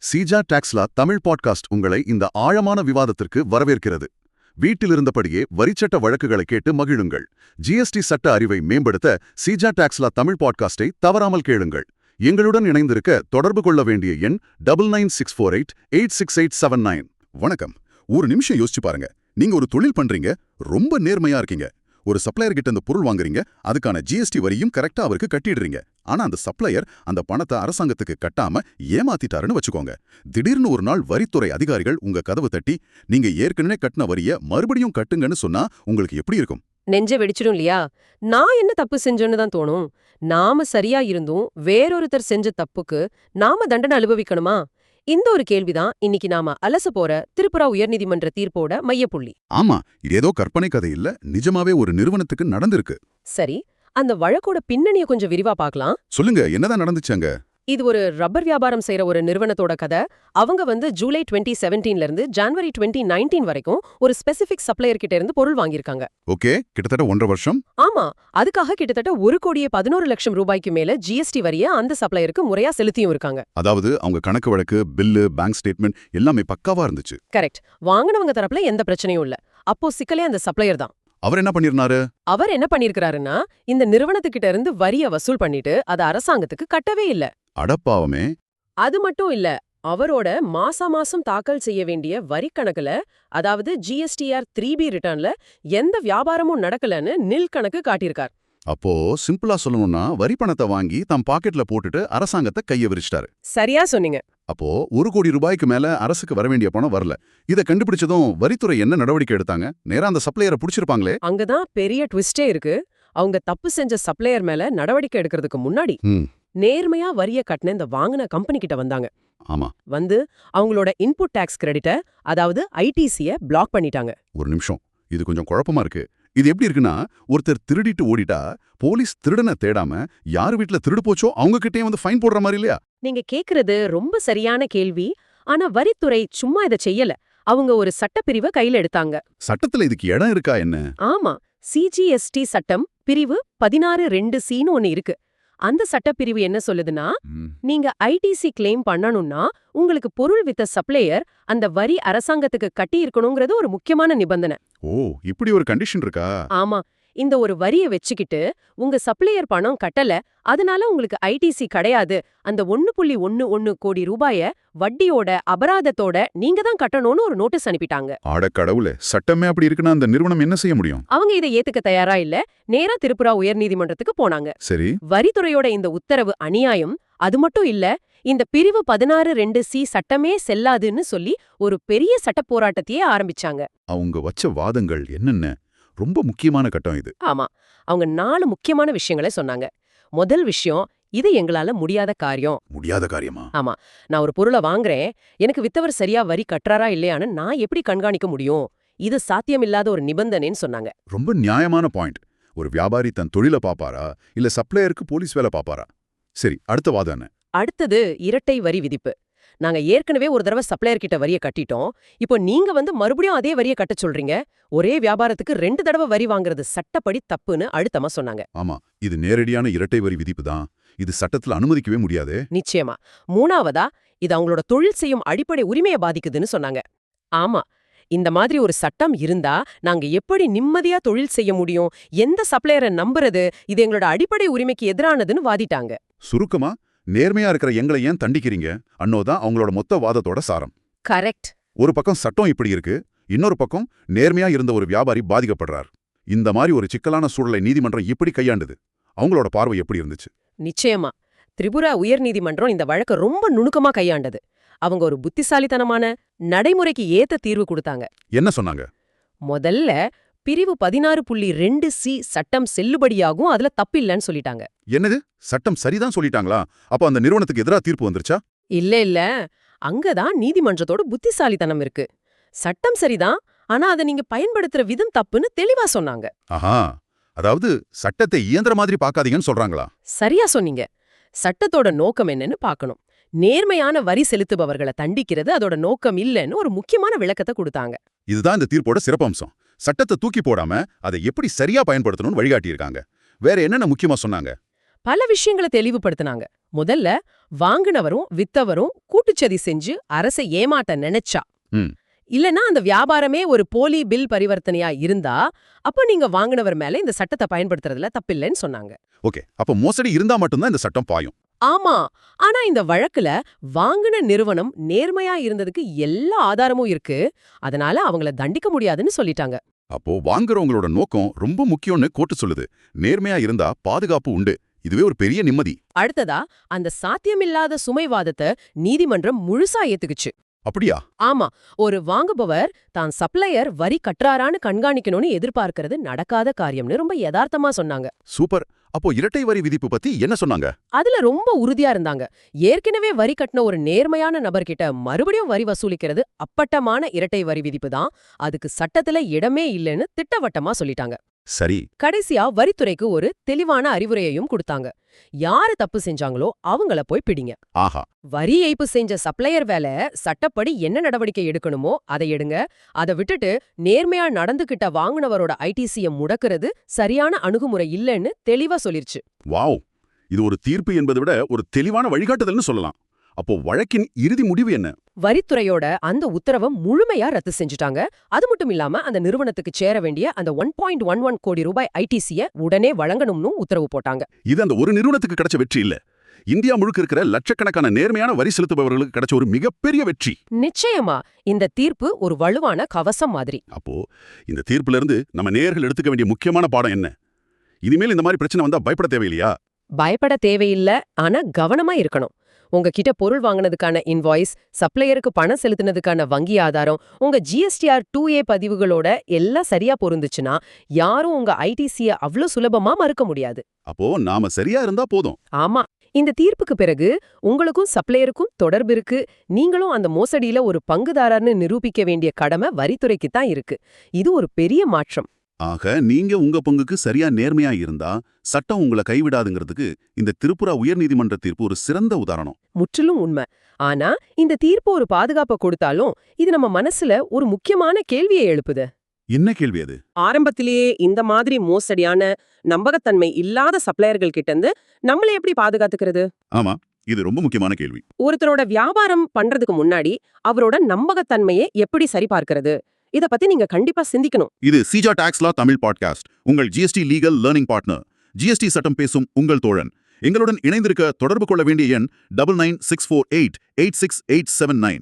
Seeja Taxila Tamil podcast உங்களை இந்த ஆழமான விவாதத்திற்கு வரவேற்கிறது. வீட்டிலிருந்தபடியே வரிச்சட்ட வழக்குகளை கேட்டு மகிழுங்கள். ஜிஎஸ்டி சட்ட அறிவை மேம்படுத்த சீஜா டாக்ஸ்லா தமிழ் பாட்காஸ்டை தவறாமல் கேளுங்கள். எங்களுடன் இணைந்திருக்க தொடர்பு கொள்ள வேண்டிய எண் 9964886879. வணக்கம். ஒரு நிமிஷம் யோசிச்சு பாருங்க. நீங்க ஒரு தொழில் பண்றீங்க, ரொம்ப நேர்மையா இருக்கீங்க. ஒரு சப்ளையர் கிட்ட அந்த பொருள் வாங்குறீங்க, அதுக்கான ஜிஎஸ்டி வரியும் கரெக்டா அவருக்கு கட்டிடுறீங்க. ஆனா அந்த சப்ளையர் அந்த பணத்தை அரசாங்கத்துக்கு கட்டாம ஏமாத்திட்டாருன்னு வச்சுக்கோங்க. திடீர்னு ஒரு நாள் வரித்துறை அதிகாரிகள் உங்க கதவு தட்டி நீங்க ஏற்கனவே கட்டின வரிய மறுபடியும் கட்டுங்கன்னு சொன்னா உங்களுக்கு எப்படி இருக்கும்? நெஞ்ச வெடிச்சிடும் இல்லையா? நான் என்ன தப்பு செஞ்சேன்னு தான் தோணும். நாம சரியா இருந்தும் வேறொருத்தர் செஞ்ச தப்புக்கு நாம தண்டனை அனுபவிக்கணுமா? இந்த ஒரு கேள்விதான் இன்னைக்கு நாம அலச போற திரிபுரா உயர்நீதிமன்ற தீர்ப்போட மையப்புள்ளி. ஆமா, இது ஏதோ கற்பனை கதை இல்ல, நிஜமாவே ஒரு நிறுவனத்துக்கு நடந்திருக்கு. சரி, அந்த வழக்கோட பின்னணிய கொஞ்சம் விரிவா பார்க்கலாம். சொல்லுங்க, என்னதான் நடந்துச்சாங்க? இது ஒரு ரப்பர் வியாபாரம் செய்யற ஒரு நிறுவனத்தோட கதை. அவங்க ஜூலை 2017ல இருந்து ஜனவரி 2019 வரைக்கும் ஒரு ஸ்பெசிபிக் சப்ளையர் கிட்ட இருந்து பொருள் வாங்கியிருக்காங்க. ஓகே, கிட்டத்தட்ட 1.5 வருஷம். ஆமா, அதுக்காக கிட்டத்தட்ட 1,11,00,000 ரூபாய்க்கு மேல ஜிஎஸ்டி வரிய அந்த சப்ளையருக்கு முறையா செலுத்தியும் இருக்காங்க. அதாவது அவங்க கணக்கு வழக்கு, பில்லு, பேங்க் ஸ்டேட்மெண்ட் எல்லாமே பக்காவா இருந்துச்சு. கரெக்ட். வாங்கினவங்க தரப்புல எந்த பிரச்சனையும் இல்ல. அப்போ சிக்கலே அந்த சப்ளையர் தான். அவர் என்ன பண்ணிருந்தாரு? அவர் என்ன பண்ணிருக்காருன்னா, இந்த நிறுவனத்துக்கிட்ட இருந்து வரிய வசூல் பண்ணிட்டு அதை அரசாங்கத்துக்கு கட்டவே இல்ல. அடப்பாவமே. அது மட்டும் இல்ல, அவரோட மாசம் தாக்கல் செய்ய வேண்டிய வரி கணக்குல, அதாவது ஜிஎஸ்டிஆர் 3B ரிட்டர்ன்ல எந்த வியாபாரமும் நடக்கலன்னு நில் கணக்கு காட்டியிருக்கார். அப்போ சிம்பிளா சொல்லணும்னா வரி பணத்தை வாங்கி தம் பாக்கெட்ல போட்டுட்டு அரசாங்கத்தை கைய விரிச்சிட்டாரு. சரியா சொன்னீங்க. அப்போ 1 கோடி ரூபாய்க்கு மேல அரசுக்கு வர வேண்டிய பணம் வரல. இத கண்டுபிடிச்சதும் வரித்துறை என்ன நடவடிக்கை எடுத்தாங்க? நேரா அந்த சப்ளையரை புடிச்சிருப்பாங்களே. அங்கதான் பெரிய ட்விஸ்டே இருக்கு. அவங்க தப்பு செஞ்ச சப்ளையர் மேல நடவடிக்கை எடுக்கிறதுக்கு முன்னாடி நேர்மையா வரிய கட்டின இந்த வாங்கின கம்பெனி கிட்ட வந்தாங்க. ஆமா, அவங்களோட இன்புட் டாக்ஸ் கிரெடிட்ட, அதாவது ஐடிசிய பிளாக் பண்ணிட்டாங்க. ஒரு நிமிஷம், இது கொஞ்சம் குழப்பமா இருக்கு. இது எப்படி இருக்குன்னா, ஒருத்தர் திருடிட்டு ஓடிட்டா போலீஸ் திருடனை தேடாம யார் வீட்டுல திருடு போச்சோ அவங்க கிட்டே வந்து ஃபைன் போடுற மாதிரி இல்லையா? நீங்க கேக்குறது ரொம்ப சரியான கேள்வி. ஆனா வரித்துறை சும்மா இதை செய்யல. அவங்க ஒரு சட்டப்பிரிவை கையில எடுத்தாங்க. சட்டத்துல இதுக்கு இடம் இருக்கா என்ன? ஆமா, சிஜிஎஸ்டி சட்டம் பிரிவு 16(2)(c)ன்னு ஒன்னு இருக்கு. அந்த சட்டப்பிரிவு என்ன சொல்லுதுன்னா, நீங்க ஐடிசி கிளைம் பண்ணணும்னா உங்களுக்கு பொருள் வித்த சப்ளையர் அந்த வரி அரசாங்கத்துக்கு கட்டி இருக்கணுங்கிறது ஒரு முக்கியமான நிபந்தனை. ஓ, இப்படி ஒரு கண்டிஷன் இருக்கா? ஆமா, இந்த ஒரு வரிய வச்சுக்கிட்டு உங்க சப்ளையர் பணம் கட்டல, அதனால உங்களுக்கு ஐடிசி கிடையாது, அந்த 1.11 கோடி ரூபாய வட்டியோட அபராதத்தோட நீங்க தான் கட்டணும்னு ஒரு நோட்டீஸ் அனுப்பிட்டாங்க. ஆட கடவுளே, சட்டமே அப்படி இருக்குன்னா அந்த நிறுவனம் என்ன செய்ய முடியும்? அவங்க இதை ஏத்துக்க தயாரா இல்ல. நேரா திரிபுரா உயர்நீதிமன்றத்துக்கு போனாங்க. சரி, வரித்துறையோட இந்த உத்தரவு அநியாயம். அது மட்டும் இல்ல, இந்த பிரிவு 16(2)(c) சட்டமே செல்லாதுன்னு சொல்லி ஒரு பெரிய சட்ட போராட்டத்தையே ஆரம்பிச்சாங்க. அவங்க வச்ச வாதங்கள் என்னென்ன? ரொம்ப முக்கியமான கட்டம் இது. ஆமா, அவங்க 4 முக்கியமான விஷயங்களை சொன்னாங்க. முதல் விஷயம், இது எங்களால முடியாத காரியம். முடியாத காரியமா? ஆமா, நான் ஒரு பொருளை வாங்குறேன், எனக்கு வித்தவர் சரியா வரி கட்டுறாரா இல்லையான்னு நான் எப்படி கண்காணிக்க முடியும்? இது சாத்தியமில்லாத ஒரு நிபந்தனைன்னு சொன்னாங்க. ரொம்ப நியாயமான பாயிண்ட். ஒரு வியாபாரி தன் தொழிலை பாப்பாரா இல்ல சப்ளையருக்கு போலீஸ் வேலை பாப்பாரா? சரி, அடுத்த வாதம் என்ன? அடுத்தது இரட்டை வரி விதிப்பு. நாங்க ஏற்கனவே ஒரு தடவை சப்ளையர் கிட்ட வரிய கட்டிட்டோம். இப்போ நீங்க மறுபடியும் அதே வரிய கட்ட சொல்றீங்க. ஒரே வியாபாரத்துக்கு 2 தடவை வரி வாங்குறது சட்டப்படி தப்புன்னு அழுத்தமா சொன்னாங்க. ஆமா, இது நேரடியான இரட்டை வரி விதிப்பு தான். இது சட்டத்துல அனுமதிக்கவே முடியாது. நிச்சயமா. மூணாவதா, இது அவங்களோட தொழில் செய்யும் அடிப்படை உரிமையை பாதிக்குதுன்னு சொன்னாங்க. ஆமா, இந்த மாதிரி ஒரு சட்டம் இருந்தா நாங்க எப்படி நிம்மதியா தொழில் செய்ய முடியும்? எந்த சப்ளையரை நம்புறது? இது எங்களோட அடிப்படை உரிமைக்கு எதிரானதுன்னு வாதிட்டாங்க. சுருக்கமா, நேர்மையா இருக்கிற எங்களை ஏன் தண்டிக்கிறீங்க அன்னோதான் அவங்களோட மொத்த வாதத்தோட சாரம். கரெக்ட். ஒரு பக்கம் சட்டம் இப்படி இருக்கு, இன்னொரு பக்கம் நேர்மையா இருந்த ஒரு வியாபாரி பாதிக்கப்படுறார். இந்த மாதிரி ஒரு சிக்கலான சூழலை நீதிமன்றம் எப்படி கையாண்டுது? அவங்களோட பார்வை எப்படி இருந்துச்சு? நிச்சயமா, திரிபுரா உயர்நீதிமன்றம் இந்த வழக்க ரொம்ப நுணுக்கமா கையாண்டது. அவங்க ஒரு புத்திசாலித்தனமான நடைமுறைக்கு ஏத்த தீர்வு கொடுத்தாங்க. என்ன சொன்னாங்க? முதல்ல பிரிவு 16.2(c) சட்டம் செல்லுபடியாகும், அதுல தப்பில்லன்னு சொல்லிட்டாங்க. என்னது, சட்டம் சரிதான் சொல்லிட்டாங்களா? அப்ப அந்த நிறுவனத்துக்கு எதிரா தீர்ப்பு வந்துருச்சா? இல்ல, அங்கதான் நீதிமன்றத்தோட புத்திசாலித்தனம் இருக்கு. சட்டம் சரிதான், ஆனா அதை நீங்க பயன்படுத்துற விதம் தப்புன்னு தெளிவா சொன்னாங்க. ஆஹா, அதாவது சட்டத்தை இயந்திர மாதிரி பார்க்காதீங்கன்னு சொல்றாங்களா? சரியா சொன்னீங்க. சட்டத்தோட நோக்கம் என்னன்னு பார்க்கணும். நேர்மையான வரி செலுத்துபவர்களை தண்டிக்கிறது அதோட நோக்கம் இல்லைன்னு ஒரு முக்கியமான விளக்கத்தை கொடுத்தாங்க. இதுதான் இந்த தீர்ப்போட சிறப்பம்சம். சட்டத்தை தூக்கி போடாம அதை எப்படி சரியா பயன்படுத்தணும்னு வழிகாட்டியிருக்காங்க. வேற என்னென்ன முக்கியமா சொன்னாங்க? பல விஷயங்களை தெளிவுபடுத்தினாங்க. முதல்ல வாங்குனவரும் வித்தவரும் கூட்டுச்சதி செஞ்சு அரசை ஏமாத்த நினைச்சா ம். இல்லனா அந்த வியாபாரமே ஒரு போலி பில் பரிவர்த்தனையா இருந்தா அப்ப நீங்க வாங்குனவர் மேல இந்த சட்டத்தை பயன்படுத்துறதுல தப்பில்லைன்னு சொன்னாங்க. ஓகே, அப்ப மோசடி இருந்தா மட்டும்தான் இந்த சட்டம் பாயும். ஆமா, ஆனா இந்த வழக்குல வாங்குன நிறுவனம் நேர்மையா இருந்ததுக்கு எல்லா ஆதாரமும் இருக்கு. அதனால அவங்கள தண்டிக்க முடியாதுன்னு சொல்லிட்டாங்க. அப்போ வாங்குறவங்களோட நோக்கம் ரொம்ப முக்கியம்னு கோர்ட்டு சொல்லுது. நேர்மையா இருந்தா பாதுகாப்பு உண்டு. இதுவே ஒரு பெரிய நிம்மதி. அடுத்ததா அந்த சாத்தியமில்லாத சுமைவாதத்தை நீதிமன்றம் முழுசா ஏத்துக்குச்சு. அப்படியா? ஆமா, ஒரு வாங்குபவர் தான் சப்ளையர் வரி கட்டுறாரான்னு கண்காணிக்கணும்னு எதிர்பார்க்கறது நடக்காத காரியம்னு ரொம்ப யதார்த்தமா சொன்னாங்க. சூப்பர். அப்போ இரட்டை வரி விதிப்பு பத்தி என்ன சொன்னாங்க? அதுல ரொம்ப உறுதியா இருந்தாங்க. ஏற்கனவே வரி கட்டின ஒரு நேர்மையான நபர்கிட்ட மறுபடியும் வரி வசூலிக்கிறது அப்பட்டமான இரட்டை வரி விதிப்பு தான். அதுக்கு சட்டத்துல இடமே இல்லைன்னு திட்டவட்டமா சொல்லிட்டாங்க. சரி. கடைசியா வரித்துறைக்கு ஒரு தெளிவான அறிவுரையையும் கொடுத்தாங்க. யாரு தப்பு செஞ்சாங்களோ அவங்கள போய் பிடிங்க. ஆஹா. வரி ஏய்ப்பு செஞ்ச சப்ளையர் வேலை சட்டப்படி என்ன நடவடிக்கை எடுக்கணுமோ அதை எடுங்க. அதை விட்டுட்டு நேர்மையா நடந்துகிட்ட வாங்குனவரோட ஐடிசியை முடக்குறது சரியான அணுகுமுறை இல்லைன்னு தெளிவா சொல்லிருச்சு. வாவ், இது ஒரு தீர்ப்பு என்பதை விட ஒரு தெளிவான வழிகாட்டுதல்னு சொல்லலாம். அப்போ வழக்கின் இறுதி முடிவு என்ன? வரித்துறையோட அந்த உத்தரவை முழுமையா ரத்து செஞ்சுட்டாங்க. அது மட்டும் இல்லாம அந்த நிறுவனத்துக்கு சேர வேண்டிய அந்த 1.11 கோடி ரூபாய் ஐடிசியை உடனே வழங்கணும்னு உத்தரவு போட்டாங்க. இது அந்த ஒரு நிறுவனத்துக்கு கிடைச்ச வெற்றி இல்ல, இந்தியா முழுக்க இருக்கிற லட்சக்கணக்கான நேர்மையான வரி செலுத்துபவர்களுக்கு கிடைச்ச ஒரு மிகப்பெரிய வெற்றி. நிச்சயமா இந்த தீர்ப்பு ஒரு வலுவான கவசம் மாதிரி. அப்போ இந்த தீர்ப்புல இருந்து நம்ம நேயர்கள் எடுத்துக்க வேண்டிய முக்கியமான பாடம் என்ன? இனிமேல் இந்த மாதிரி பிரச்சனை வந்தா பயப்பட தேவையில்லையா? பயப்பட தேவையில்ல, ஆனா கவனமா இருக்கணும். உங்ககிட்ட பொருள் வாங்கினதுக்கான இன்வாய்ஸ், சப்ளையருக்கு பணம் செலுத்தினதுக்கான வங்கி ஆதாரம், உங்க GSTR 2A பதிவுகளோட எல்லாம் சரியா பொருந்துச்சுன்னா யாரும் உங்க ஐடிசியை அவ்வளவு சுலபமா மறுக்க முடியாது. அப்போ நாம சரியா இருந்தா போதும். ஆமா, இந்த தீர்ப்புக்கு பிறகு உங்களுக்கும் சப்ளையருக்கும் தொடர்பு இருக்கு. நீங்களும் அந்த மோசடியில ஒரு பங்குதாரர்னு நிரூபிக்க வேண்டிய கடமை வரித்துறைக்கு தான் இருக்கு. இது ஒரு பெரிய மாற்றம். ஆக நீங்க உங்க பங்குக்கு சரியா நேர்மையா இருந்தா சட்டம் உங்களை கைவிடாதுங்கிறதுக்கு இந்த திரிபுரா உயர்நீதிமன்ற தீர்ப்பு ஒரு சிறந்த உதாரணம். முற்றிலும் உண்மை. ஆனா இந்த தீர்ப்பு ஒரு பாதுகாப்பை கொடுத்தாலும் இது நம்ம மனசுல ஒரு முக்கியமான கேள்வியை எழுப்புது. என்ன கேள்வி அது? ஆரம்பத்திலேயே இந்த மாதிரி மோசடியான நம்பகத்தன்மை இல்லாத சப்ளையர்கள் கிட்ட இருந்து நம்மளை எப்படி பாதுகாத்துக்கிறது? ஆமா, இது ரொம்ப முக்கியமான கேள்வி. ஒருத்தரோட வியாபாரம் பண்றதுக்கு முன்னாடி அவரோட நம்பகத்தன்மையை எப்படி சரிபார்க்கிறது? இத பத்தி நீங்க கண்டிப்பா சிந்திக்கணும். இது சிஜா டாக்ஸ் லா தமிழ் பாட்காஸ்ட், உங்கள் GST legal learning partner. GST சட்டம் பேசும் உங்கள் தோழன். எங்களுடன் இணைந்திருக்க தொடர்பு கொள்ள வேண்டிய எண் 9964886879.